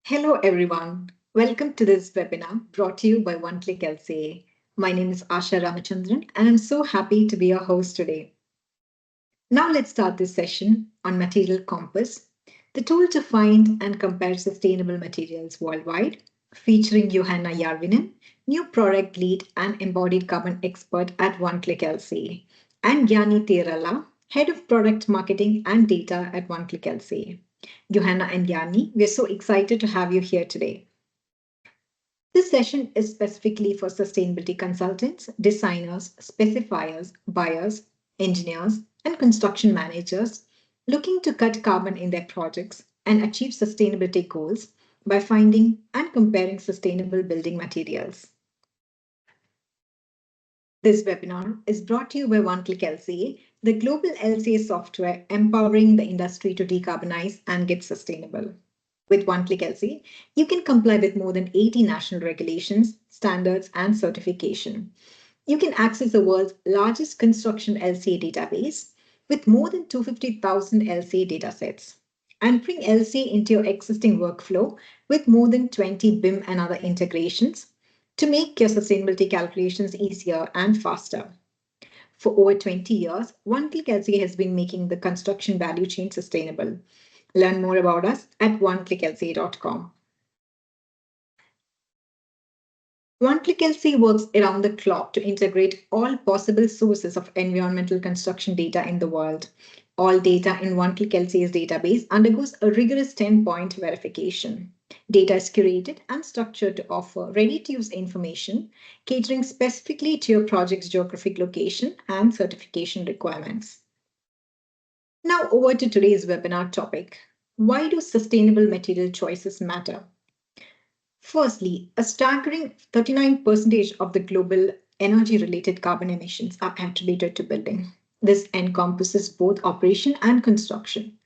Hello, everyone. Welcome to this webinar brought to you by One Click LCA. My name is Asha Ramachandran, and I'm so happy to be your host today. Now, let's start this session on Material Compass, the tool to find and compare sustainable materials worldwide, featuring Johanna Järvinen, new product lead and embodied carbon expert at One Click LCA, and Gyani Terala, head of product marketing and data at One Click LCA. Johanna and Gyani, we're so excited to have you here today. This session is specifically for sustainability consultants, designers, specifiers, buyers, engineers, and construction managers looking to cut carbon in their projects and achieve sustainability goals by finding and comparing sustainable building materials. This webinar is brought to you by One Click LCA, the global LCA software empowering the industry to decarbonize and get sustainable. With One Click LCA, you can comply with more than 80 national regulations, standards, and certification. You can access the world's largest construction LCA database with more than 250,000 LCA datasets and bring LCA into your existing workflow with more than 20 BIM and other integrations to make your sustainability calculations easier and faster. For over 20 years, One Click LCA has been making the construction value chain sustainable. Learn more about us at oneclicklca.com. One Click LCA works around the clock to integrate all possible sources of environmental construction data in the world. All data in One Click LCA's database undergoes a rigorous 10-point verification. Data is curated and structured to offer ready-to-use information, catering specifically to your project's geographic location and certification requirements. Now over to today's webinar topic. Why do sustainable material choices matter? Firstly, a staggering 39% of the global energy-related carbon emissions are attributed to building. This encompasses both operation and construction.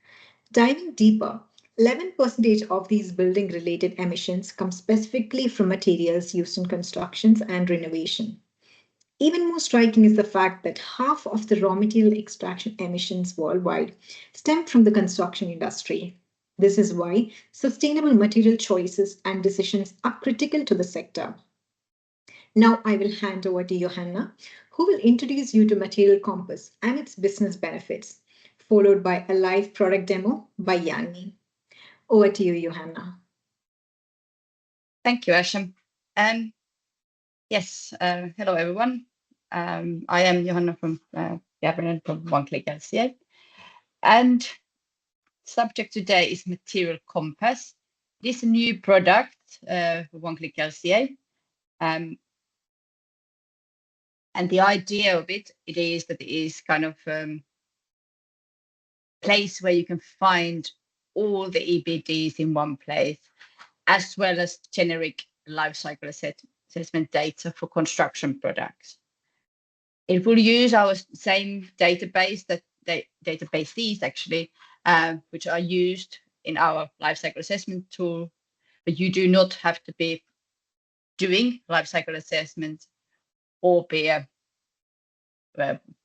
Diving deeper, 11% of these building-related emissions come specifically from materials used in constructions and renovation. Even more striking is the fact that half of the raw material extraction emissions worldwide stem from the construction industry. This is why sustainable material choices and decisions are critical to the sector. Now I will hand over to Johanna, who will introduce you to Material Compass and its business benefits, followed by a live product demo by Yanni. Over to you, Johanna. Thank you, Asham. Yes, hello everyone. I am Johanna from Järvinen from One Click LCA. And subject today is Material Compass. It is a new product for One Click LCA. And the idea of it is that it is kind of place where you can find all the EPDs in one place, as well as generic life cycle assessment data for construction products. It will use our same database that databases actually, which are used in our lifecycle assessment tool, but you do not have to be doing lifecycle assessment or be a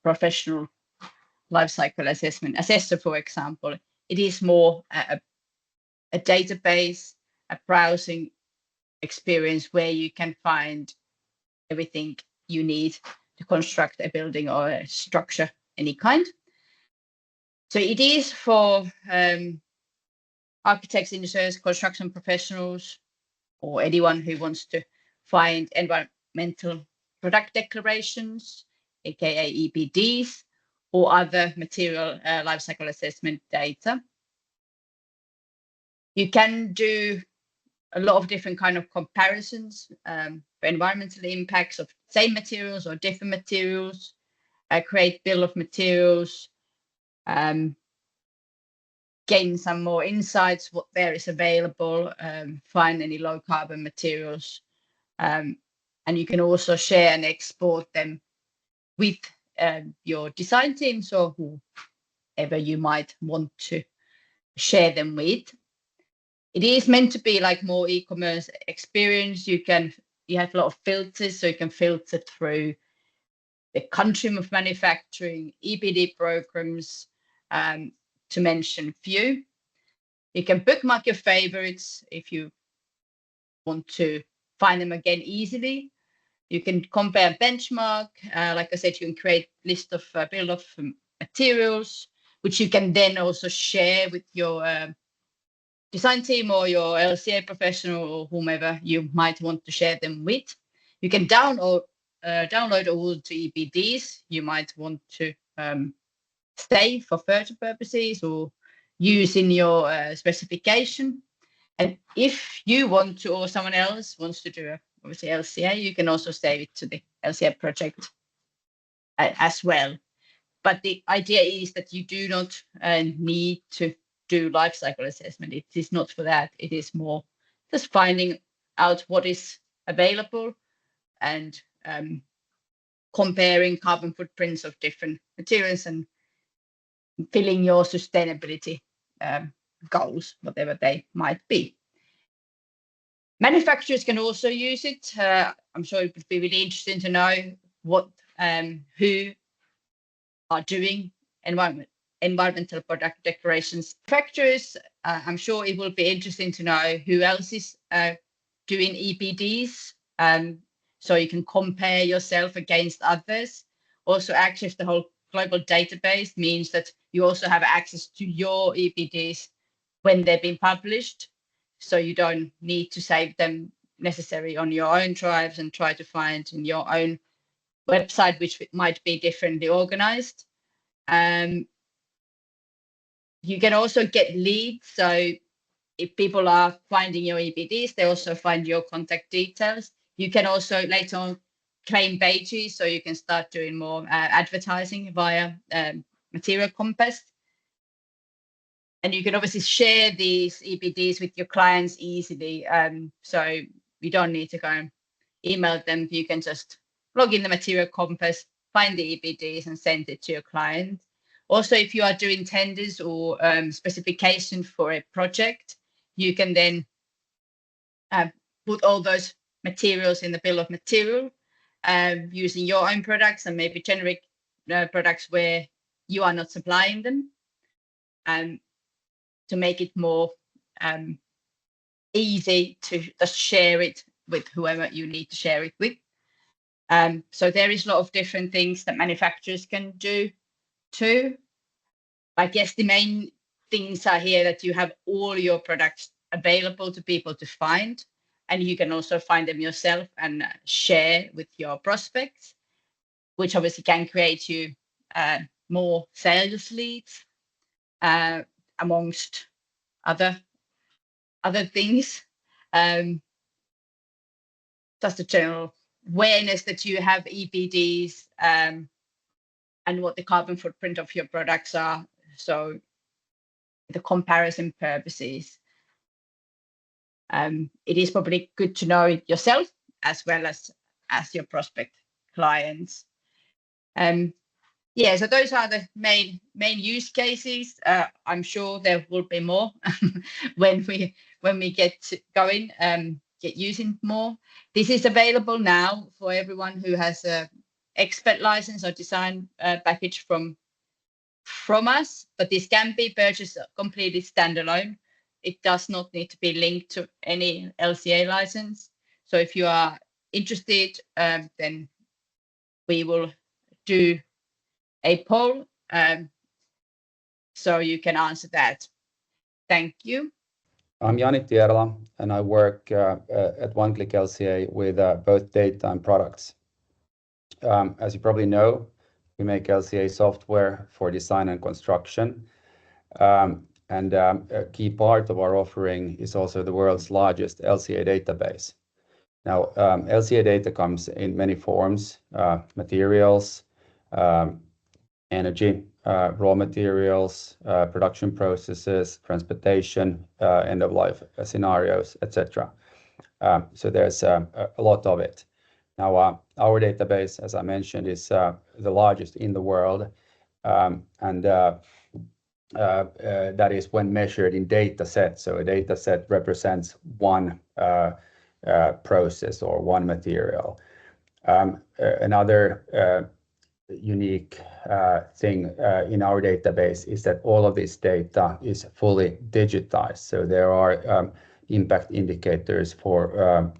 professional lifecycle assessment assessor, for example. It is more a database, a browsing experience where you can find everything you need to construct a building or a structure, any kind. So it is for architects, engineers, construction professionals, or anyone who wants to find environmental product declarations, aka EPDs, or other material lifecycle assessment data. You can do a lot of different kind of comparisons for environmental impacts of same materials or different materials, create bill of materials, gain some more insights, what there is available, find any low carbon materials. And you can also share and export them with your design teams or whoever you might want to share them with. It is meant to be like more e-commerce experience. You have a lot of filters, so you can filter through the country of manufacturing, EPD programs, to mention few. You can bookmark your favorites if you want to find them again easily. You can compare and benchmark. Like I said, you can create list of build of materials, which you can then also share with your design team or your LCA professional or whomever you might want to share them with. You can download all the EPDs you might want to save for further purposes or use in your specification. And if you want to, or someone else wants to do obviously LCA, you can also save it to the LCA project as well. But the idea is that you do not need to do life cycle assessment. It is not for that. It is more just finding out what is available and comparing carbon footprints of different materials and filling your sustainability goals, whatever they might be. Manufacturers can also use it. I'm sure it would be really interesting to know what who are doing environmental product declarations. Manufacturers, I'm sure it will be interesting to know who else is doing EPDs. So you can compare yourself against others. Also, access to the whole global database means that you also have access to your EPDs when they've been published. So you don't need to save them necessarily on your own drives and try to find in your own website, which might be differently organized. You can also get leads. So if people are finding your EPDs, they also find your contact details. You can also later on claim pages, so you can start doing more advertising via Material Compass. And you can obviously share these EPDs with your clients easily. So you don't need to go and email them. You can just log in the Material Compass, find the EPDs and send it to your client. Also, if you are doing tenders or specification for a project, you can then put all those materials in the bill of material using your own products and maybe generic products where you are not supplying them, to make it more easy to just share it with whoever you need to share it with. So there is a lot of different things that manufacturers can do too. I guess the main things are here that you have all your products available to people to find, and you can also find them yourself and share with your prospects, which obviously can create you more sales leads, amongst other things. Just a general awareness that you have EPDs and what the carbon footprint of your products are. So the comparison purposes, it is probably good to know it yourself as well as your prospect clients. Yeah, so those are the main use cases. I'm sure there will be more when we get going, get using more. This is available now for everyone who has a expert license or design package from us, but this can be purchased completely standalone. It does not need to be linked to any LCA license. So if you are interested, then we will do a poll so you can answer that. Thank you. I'm Jani Tierla, and I work at One Click LCA with both data and products. As you probably know, we make LCA software for design and construction. And a key part of our offering is also the world's largest LCA database. Now, LCA data comes in many forms: materials, energy, raw materials, production processes, transportation, end-of-life scenarios, etc. So there's a lot of it. Now, our database, as I mentioned, is the largest in the world, and that is when measured in data sets. So a data set represents one process or one material. Another unique thing in our database is that all of this data is fully digitized. So there are impact indicators for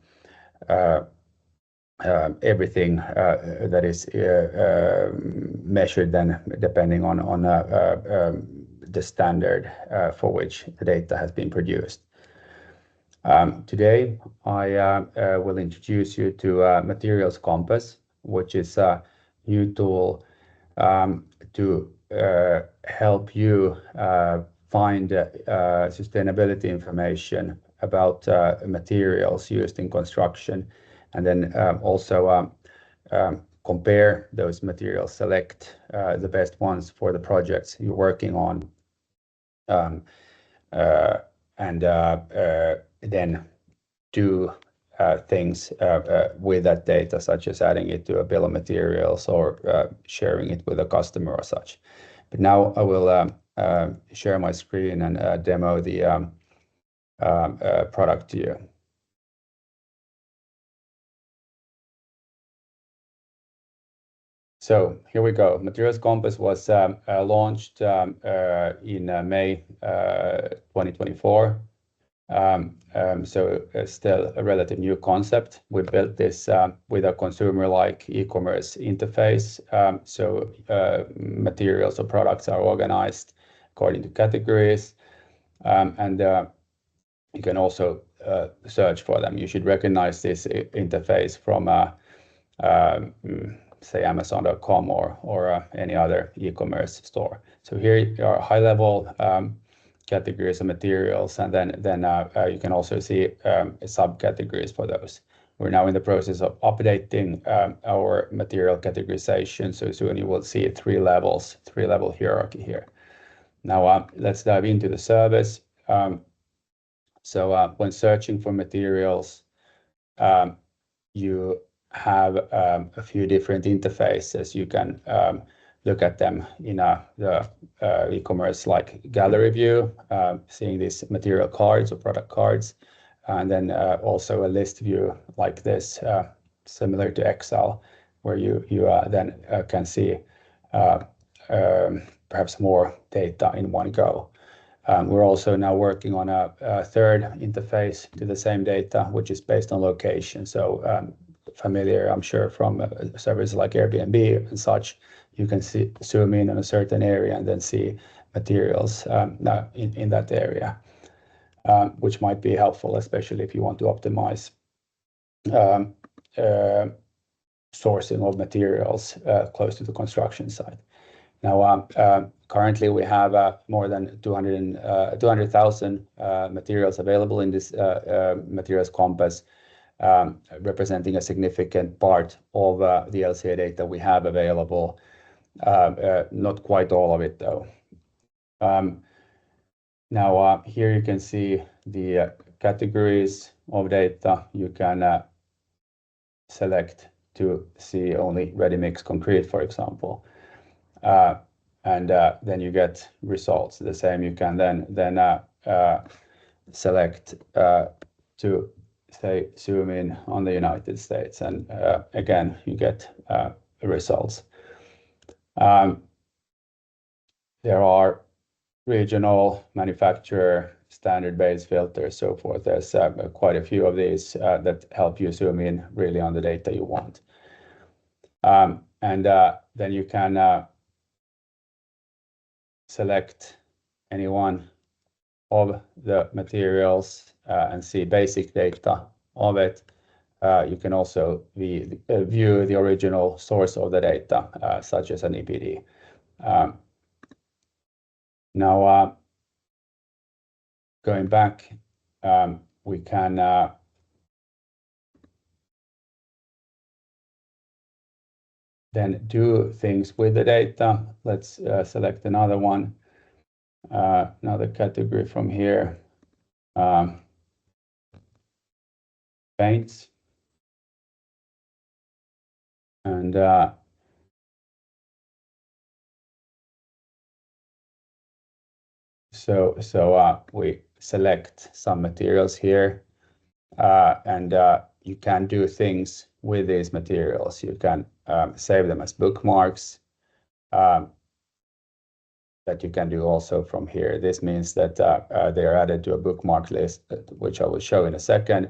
everything that is measured then depending on the standard for which the data has been produced. Today, I will introduce you to Materials Compass, which is a new tool to help you find sustainability information about materials used in construction, and then also compare those materials, select the best ones for the projects you're working on, and then do things with that data, such as adding it to a bill of materials or sharing it with a customer or such. But now I will share my screen and demo the product to you. So here we go. Materials Compass was launched in May 2024. So still a relative new concept. We built this with a consumer-like e-commerce interface. So materials or products are organized according to categories, and you can also search for them. You should recognize this interface from say Amazon.com or any other e-commerce store. So here are high-level categories of materials, and then you can also see subcategories for those. We're now in the process of updating our material categorization, so soon you will see three-level hierarchy here. Now let's dive into the service. So when searching for materials, you have a few different interfaces. You can look at them in the e-commerce like gallery view, seeing these material cards or product cards, and then also a list view like this, similar to Excel, where you then can see perhaps more data in one go. We're also now working on a third interface to the same data, which is based on location. So familiar, I'm sure, from services like Airbnb and such, you can zoom in on a certain area and then see materials in that area, which might be helpful, especially if you want to optimize sourcing of materials close to the construction site. Now, currently we have more than 200,000 materials available in this Materials Compass, representing a significant part of the LCA data we have available. Not quite all of it, though. Now, here you can see the categories of data. You can select to see only ready-mix concrete, for example. And then you get results. The same you can then select to say zoom in on the United States, and again you get results. There are regional, manufacturer, standard-based filters, so forth. There's quite a few of these that help you zoom in really on the data you want. And then you can select any one of the materials and see basic data of it. You can also view the original source of the data, such as an EPD. Now, going back, we can then do things with the data. Let's select another one, another category from here, paints. And so we select some materials here, and you can do things with these materials. You can save them as bookmarks. that you can do also from here. This means that they are added to a bookmark list, which I will show in a second.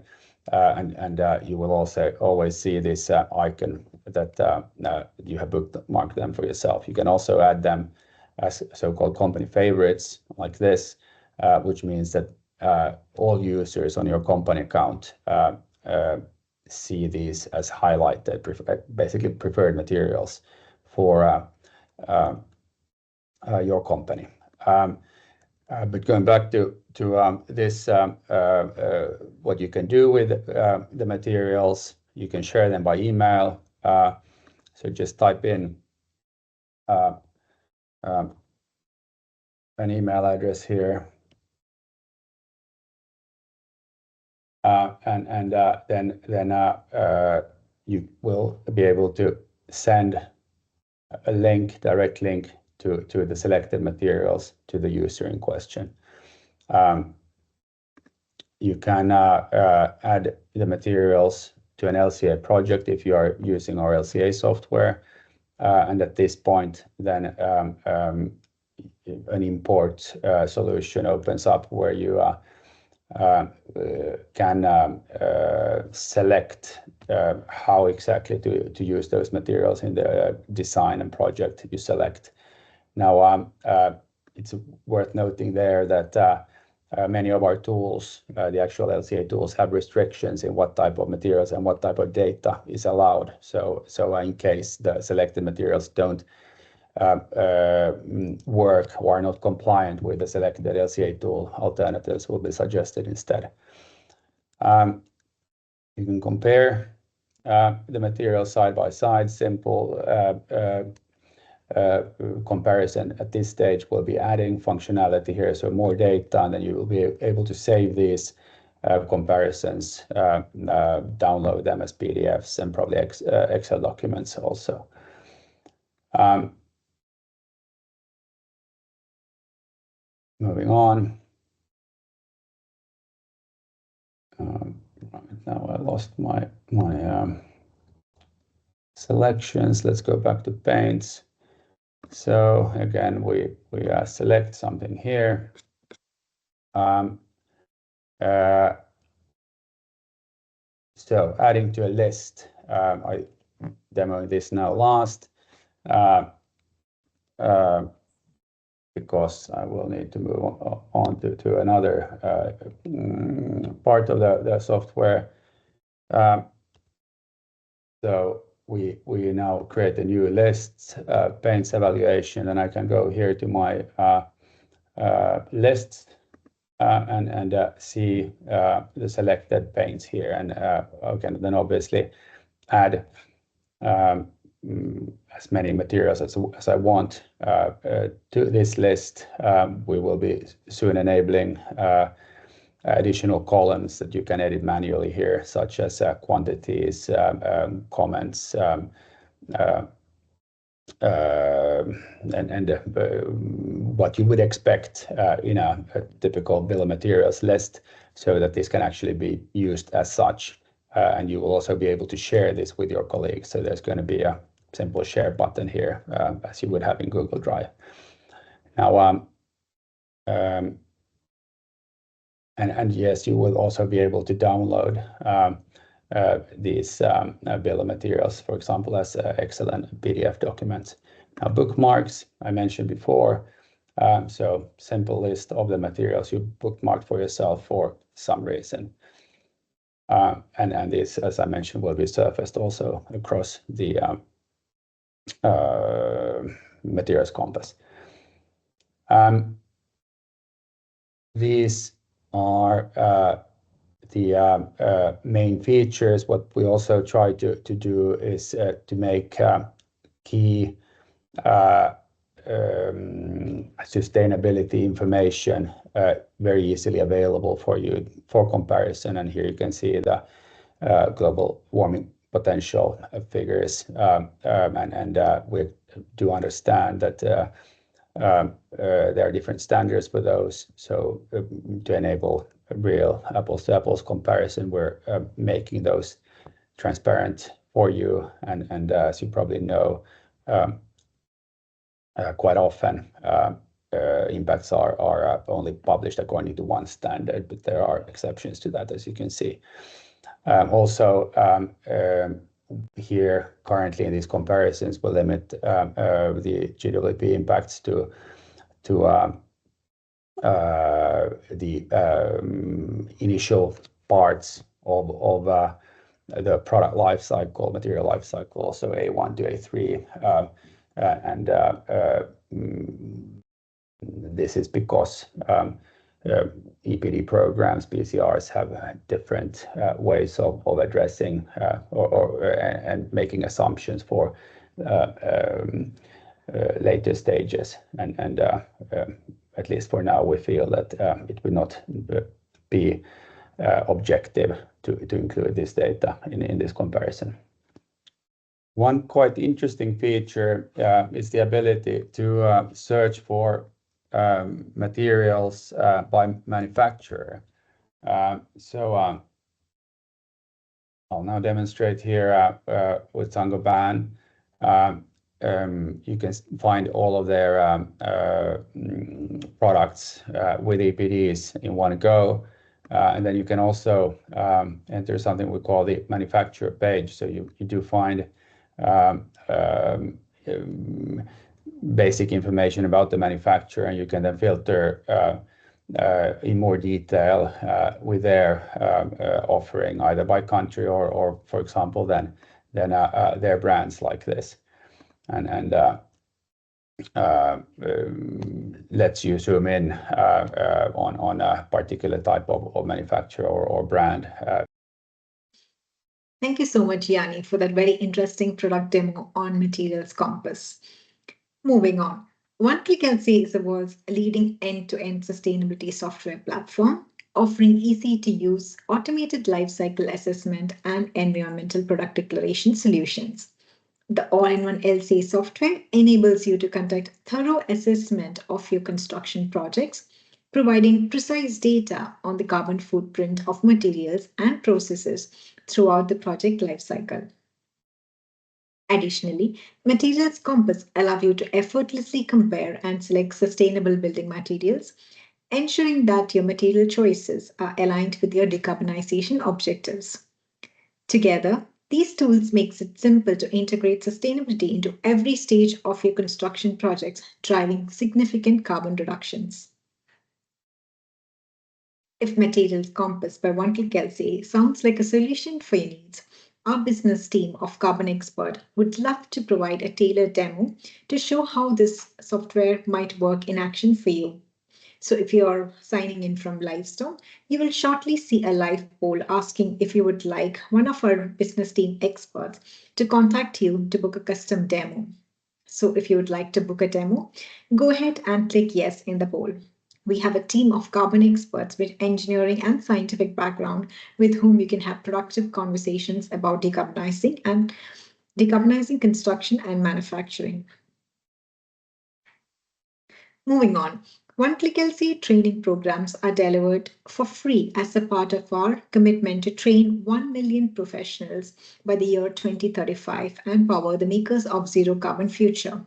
And you will also always see this icon that you have bookmarked them for yourself. You can also add them as so-called company favorites like this, which means that all users on your company account see these as highlighted, basically preferred materials for your company. But going back to this, what you can do with the materials, you can share them by email. So just type in an email address here, and then you will be able to send a link, direct link to the selected materials to the user in question. You can add the materials to an LCA project if you are using our LCA software. And at this point, then an import solution opens up where you can select how exactly to use those materials in the design and project you select. Now, it's worth noting there that many of our tools, the actual LCA tools, have restrictions in what type of materials and what type of data is allowed. So in case the selected materials don't work or are not compliant with the selected LCA tool, alternatives will be suggested instead. You can compare the materials side by side. Simple comparison at this stage will be adding functionality here, so more data, and then you will be able to save these comparisons, download them as PDFs and probably Excel documents also. Moving on. Right now I lost my selections. Let's go back to paints. So again, we select something here. So adding to a list, I demoed this now last, because I will need to move on to another part of the software. So we now create a new list, paints evaluation, and I can go here to my lists and see the selected paints here, and I can then obviously add as many materials as I want to this list. We will be soon enabling additional columns that you can edit manually here, such as quantities, comments, and what you would expect in a typical bill of materials list, so that this can actually be used as such. And you will also be able to share this with your colleagues. So there's going to be a simple share button here, as you would have in Google Drive. Now, and yes, you will also be able to download these bill of materials, for example, as Excel and PDF documents. Now, bookmarks, I mentioned before. So simple list of the materials you bookmarked for yourself for some reason. And this, as I mentioned, will be surfaced also across the materials compass. These are the main features. What we also try to do is to make key sustainability information very easily available for you for comparison. And here you can see the global warming potential figures, and we do understand that there are different standards for those. So to enable a real apples-to-apples comparison, we're making those transparent for you. And as you probably know, quite often impacts are only published according to one standard, but there are exceptions to that, as you can see. Also, here currently in these comparisons, we'll limit the GWP impacts to the initial parts of the product life cycle, material life cycle, so A1 to A3, and this is because EPD programs, PCRs, have different ways of addressing and making assumptions for later stages, and at least for now, we feel that it would not be objective to include this data in this comparison. One quite interesting feature is the ability to search for materials by manufacturer. So I'll now demonstrate here with Saint-Gobain. You can find all of their products with EPDs in one go. And then you can also enter something we call the manufacturer page. So you do find basic information about the manufacturer, and you can then filter in more detail with their offering, either by country or for example, then their brands like this, and lets you zoom in on a particular type of manufacturer or brand. Thank you so much, Yanni, for that very interesting product demo on Materials Compass. Moving on, One Click LCA is the world's leading end-to-end sustainability software platform, offering easy-to-use automated lifecycle assessment and environmental product declaration solutions. The all-in-one LCA software enables you to conduct thorough assessment of your construction projects, providing precise data on the carbon footprint of materials and processes throughout the project lifecycle. Additionally, Materials Compass allows you to effortlessly compare and select sustainable building materials, ensuring that your material choices are aligned with your decarbonization objectives. Together, these tools make it simple to integrate sustainability into every stage of your construction projects, driving significant carbon reductions. If Materials Compass by One Click LCA sounds like a solution for your needs, our business team of Carbon Expert would love to provide a tailored demo to show how this software might work in action for you. So if you're signing in from Livestone, you will shortly see a live poll asking if you would like one of our business team experts to contact you to book a custom demo. So if you would like to book a demo, go ahead and click yes in the poll. We have a team of carbon experts with engineering and scientific background with whom you can have productive conversations about decarbonizing construction and manufacturing. Moving on, One Click LCA training programs are delivered for free as a part of our commitment to train 1 million professionals by the year 2035 and power the makers of zero carbon future.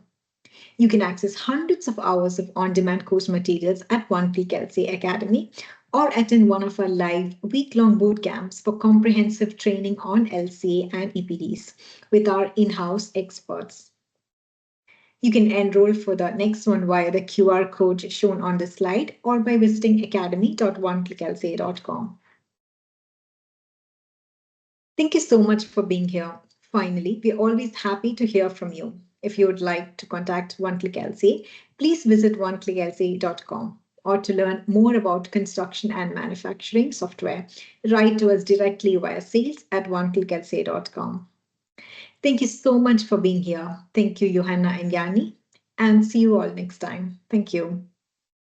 You can access hundreds of hours of on-demand course materials at One Click LCA Academy or attend one of our live week-long boot camps for comprehensive training on LCA and EPDs with our in-house experts. You can enroll for the next one via the QR code shown on the slide or by visiting academy.oneclicklca.com. Thank you so much for being here. Finally, we're always happy to hear from you. If you would like to contact One Click LCA, please visit oneclicklca.com. Or to learn more about construction and manufacturing software, write to us directly via sales@oneclicklca.com. Thank you so much for being here. Thank you, Johanna and Yanni, and see you all next time. Thank you.